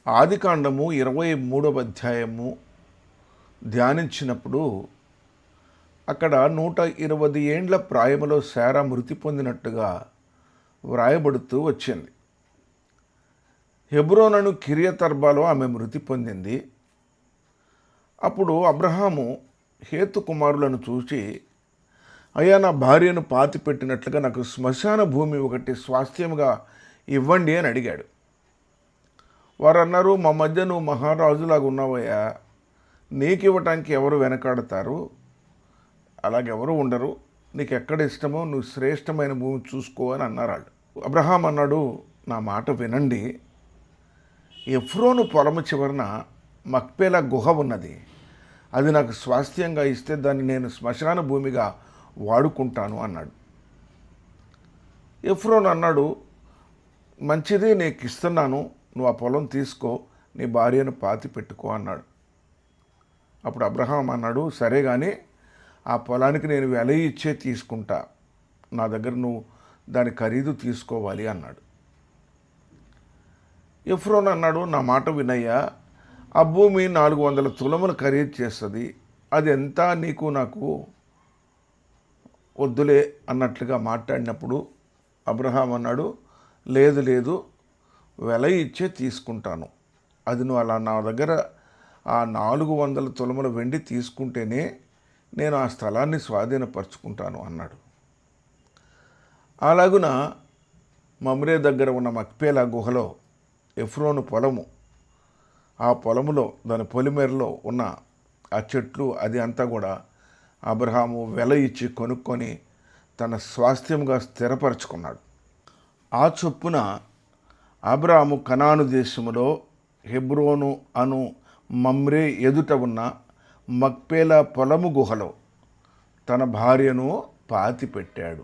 ఆదికాండము 23వ అధ్యాయము ధ్యానించినప్పుడు అక్కడ 120 ఏండ్ల ప్రాయములో శారా మృతి పొందినట్టుగా వ్రాయబడుతూ వచ్చింది. హెబ్రోనును కిరియతర్బాలో ఆమె మృతి పొందింది. అప్పుడు అబ్రహాము హేతు కుమారులను చూసి, అయ్యా, నా భార్యను పాతిపెట్టినట్లుగా నాకు శ్మశాన భూమి ఒకటి స్వాస్థ్యముగా ఇవ్వండి అని అడిగాడు. వారు అన్నారు, మా మధ్య నువ్వు మహారాజులాగా ఉన్నావయ్యా, నీకు ఇవ్వటానికి ఎవరు వెనకాడతారు? అలాగెవరు ఉండరు. నీకు ఎక్కడ ఇష్టమో నువ్వు శ్రేష్టమైన భూమి చూసుకో అని అన్నారు వాళ్ళు. అబ్రహాం అన్నాడు, నా మాట వినండి, ఎఫ్రోను పొలము చివరన మక్పేలా గుహ ఉన్నది. అది నాకు స్వాస్థ్యంగా ఇస్తే దాన్ని నేను శ్మశాన భూమిగా వాడుకుంటాను అన్నాడు. ఎఫ్రోను అన్నాడు, మంచిది, నీకు ఇస్తున్నాను, నువ్వు ఆ పొలం తీసుకో, నీ భార్యను పాతి పెట్టుకో అన్నాడు. అప్పుడు అబ్రహాం అన్నాడు, సరే కానీ ఆ పొలానికి నేను వెల ఇచ్చే తీసుకుంటా, నా దగ్గర నువ్వు దాని ఖరీదు తీసుకోవాలి అన్నాడు. ఎఫ్రోన్ అన్నాడు, నా మాట వినయ్యా, ఆ భూమి 400 తులములు ఖరీదు చేస్తుంది, అది ఎంత నీకు నాకు వద్దులే అన్నట్లుగా మాట్లాడినప్పుడు అబ్రహాం అన్నాడు, లేదు లేదు, వెల ఇచ్చే తీసుకుంటాను, అది నువ్వు అలా నా దగ్గర ఆ 400 తులముల వెండి తీసుకుంటేనే నేను ఆ స్థలాన్ని స్వాధీనపరుచుకుంటాను అన్నాడు. అలాగున మమ్రే దగ్గర ఉన్న మక్పేలా గుహలో ఎఫ్రోను పొలము, ఆ పొలములో దాని పొలిమేరలో ఉన్న ఆ చెట్లు అది అంతా కూడా అబ్రహాము వెల ఇచ్చి కొనుక్కొని తన స్వాస్థ్యంగా స్థిరపరచుకున్నాడు. ఆ చొప్పున అబ్రాము కనాను దేశములో హెబ్రోను అను మమ్రే ఎదుట ఉన్న మక్పేలా పొలము గుహలో తన భార్యను పాతిపెట్టాడు.